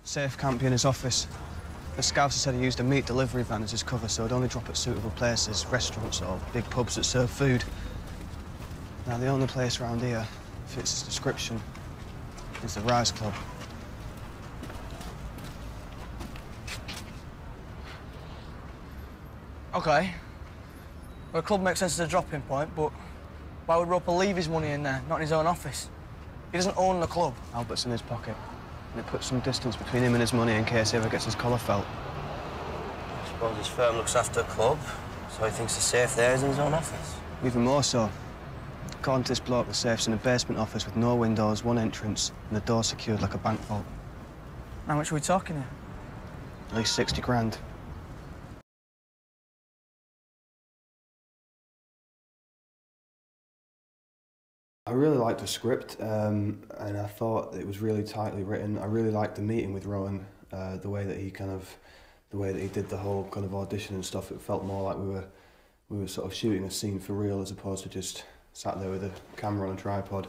Safe can't be in his office. The scouser said he used a meat delivery van as his cover, so he'd only drop at suitable places, restaurants or big pubs that serve food. Now, the only place around here fits his description is the Rise Club. OK. Well, the club makes sense as a dropping point, but why would Roper leave his money in there, not in his own office? He doesn't own the club. Albert's in his pocket, and it puts some distance between him and his money in case he ever gets his collar felt. I suppose his firm looks after the club, so he thinks the safe there is in his own office. Even more so. According to this bloke, the safe's in a basement office with no windows, one entrance, and the door secured like a bank vault. How much are we talking here? At least 60 grand. I really liked the script, and I thought it was really tightly written. I really liked the meeting with Rowan, the way that he did the whole kind of audition and stuff. It felt more like we were sort of shooting a scene for real as opposed to just sat there with a camera on a tripod.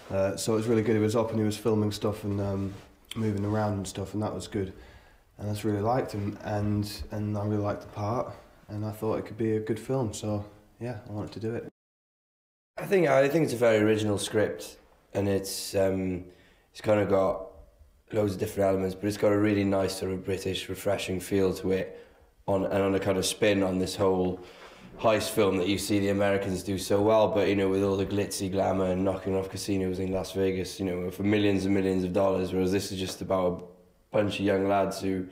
So it was really good. He was up and he was filming stuff and moving around and stuff, and that was good. And I just really liked him, and I really liked the part, and I thought it could be a good film. So yeah, I wanted to do it. I think it's a very original script, and it's kind of got loads of different elements, but it's got a really nice sort of British, refreshing feel to it, on a kind of spin on this whole heist film that you see the Americans do so well, but you know, with all the glitzy glamour and knocking off casinos in Las Vegas, you know, for millions and millions of dollars, whereas this is just about a bunch of young lads who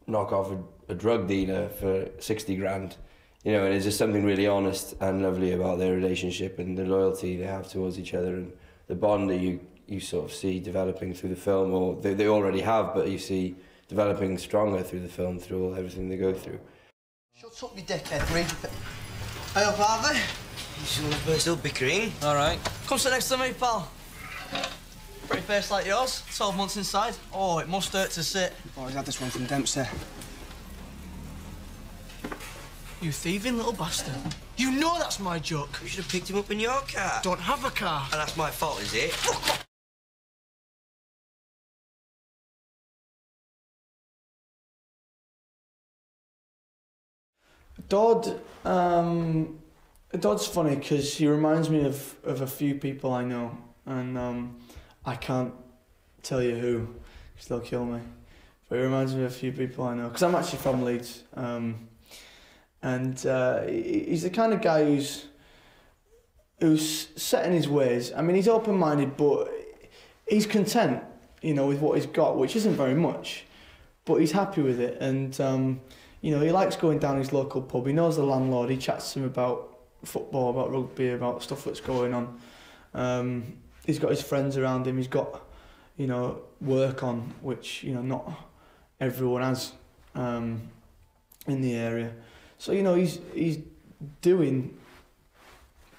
knock off a drug dealer for 60 grand. You know, and it's just something really honest and lovely about their relationship and the loyalty they have towards each other and the bond that you sort of see developing through the film, or they already have, but you see developing stronger through the film, through everything they go through. Shut up, you dickhead. Read your... Hey up, Harvey. We're still bickering. All right. Come sit next to me, pal. Pretty face like yours, 12 months inside. Oh, it must hurt to sit. Oh, he's had this one from Dempsey. You thieving little bastard. You know that's my joke. You should have picked him up in your car. Don't have a car. And that's my fault, is it? Dodd's funny because he reminds me of a few people I know, and I can't tell you who, because they'll kill me. But he reminds me of a few people I know, because I'm actually from Leeds. And he's the kind of guy who's set in his ways. I mean, he's open-minded, but he's content, you know, with what he's got, which isn't very much, but he's happy with it. And, you know, he likes going down his local pub. He knows the landlord. He chats to him about football, about rugby, about stuff that's going on. He's got his friends around him. He's got, you know, work on, which, you know, not everyone has in the area. So, you know, he's doing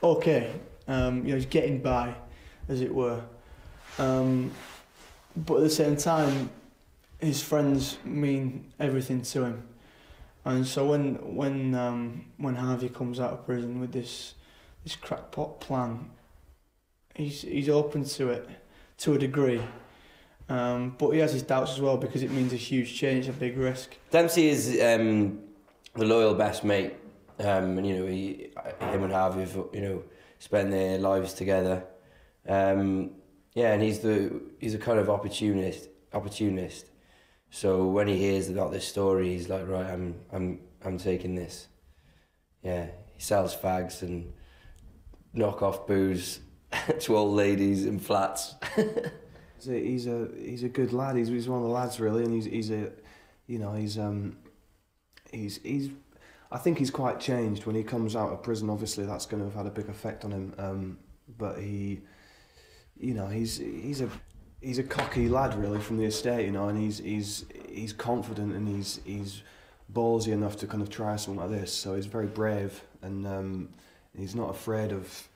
okay. You know, he's getting by, as it were. But at the same time, his friends mean everything to him. And so when Harvey comes out of prison with this crackpot plan, he's open to it to a degree. But he has his doubts as well, because it means a huge change, a big risk. Dempsey is the loyal best mate, and you know, him and Harvey have, you know, spent their lives together. Yeah, and he's a kind of opportunist. So when he hears about this story, he's like, right, I'm taking this. Yeah, he sells fags and knock off booze to old ladies in flats. He's a good lad. He's one of the lads, really, and he's I think he's quite changed when he comes out of prison. Obviously, that's going to have had a big effect on him. But he's a cocky lad, really, from the estate, you know, and he's confident, and he's ballsy enough to kind of try something like this. So he's very brave, and he's not afraid of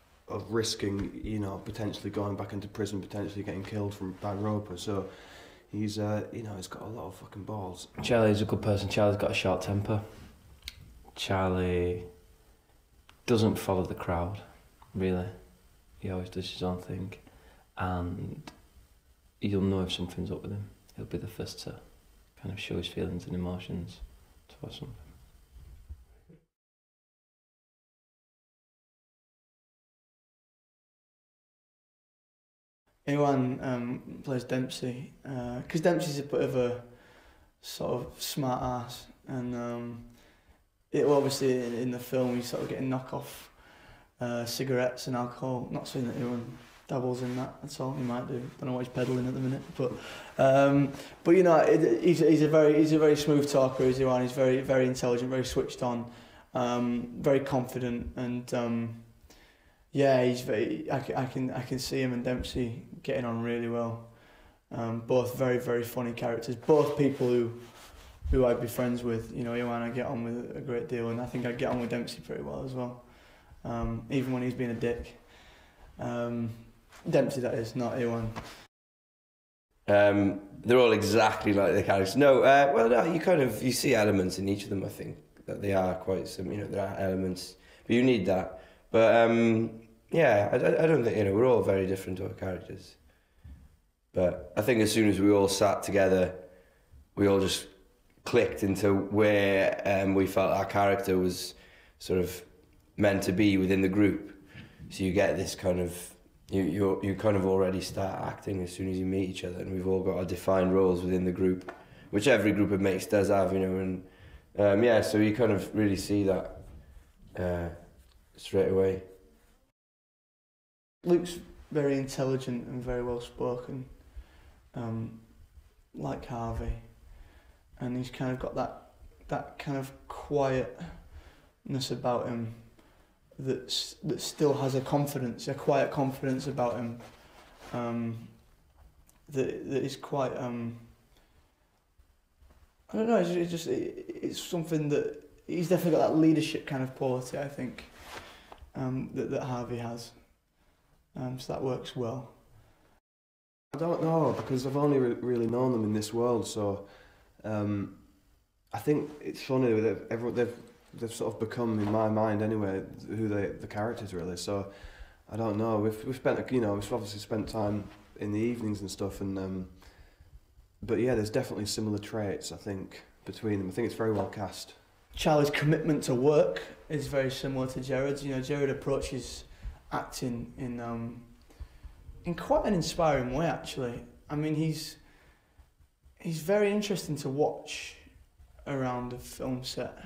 risking, you know, potentially going back into prison, potentially getting killed by Roper. So he's you know, he's got a lot of fucking balls. Charlie's a good person. Charlie's got a short temper. Charlie doesn't follow the crowd, really. He always does his own thing. and you'll know if something's up with him. He'll be the first to kind of show his feelings and emotions towards something. Ewan plays Dempsey, because Dempsey's a bit of a sort of smart ass, and it obviously in the film he's sort of getting knockoff cigarettes and alcohol. Not saying that Ewan dabbles in that at all. He might do. Don't know what he's peddling at the minute, but you know, he's a very smooth talker. He's Ewan. He's very intelligent, very switched on, very confident, and yeah, he's very. I can see him and Dempsey getting on really well. Both very funny characters. Both people who I'd be friends with. You know, Ewan I get on with a great deal, and I think I'd get on with Dempsey pretty well as well. Even when he's been a dick. Dempsey, that is, not Ewan. They're all exactly like the characters. No, well, no, you see elements in each of them. I think that they are quite similar. You know, there are elements, but you need that. But yeah, I don't think, you know, we're all very different to our characters. But I think as soon as we all sat together, we all just clicked into where we felt our character was sort of meant to be within the group. So you get this kind of, you kind of already start acting as soon as you meet each other, and we've all got our defined roles within the group, which every group of mates does have, you know, and yeah, so you kind of really see that straight away. Luke's very intelligent and very well spoken, like Harvey, and he's kind of got that kind of quietness about him that still has a quiet confidence about him, that is quite I don't know. It's something that he's definitely got that leadership kind of quality, I think, that Harvey has. So that works well. I don't know, because I've only really known them in this world, so I think it's funny that they've sort of become, in my mind anyway, who the characters really. So I don't know. We've spent, you know, we've obviously spent time in the evenings and stuff, and but yeah, there's definitely similar traits, I think, between them. I think it's very well cast. Charlie's commitment to work is very similar to Jared's. You know, Jared approaches acting in quite an inspiring way, actually. I mean, he's very interesting to watch around a film set,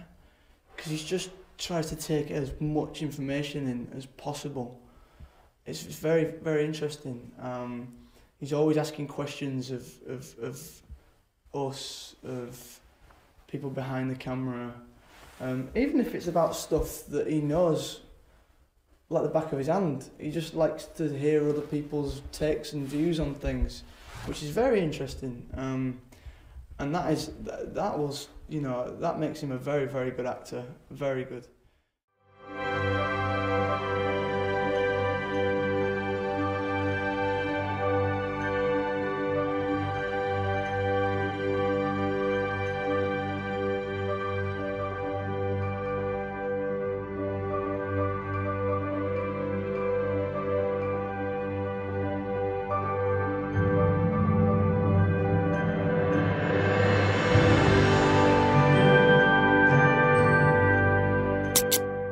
because he just tries to take as much information in as possible. It's very interesting. He's always asking questions of us, of people behind the camera, even if it's about stuff that he knows like the back of his hand. He just likes to hear other people's takes and views on things, which is very interesting. And that was, you know, that makes him a very good actor, very good.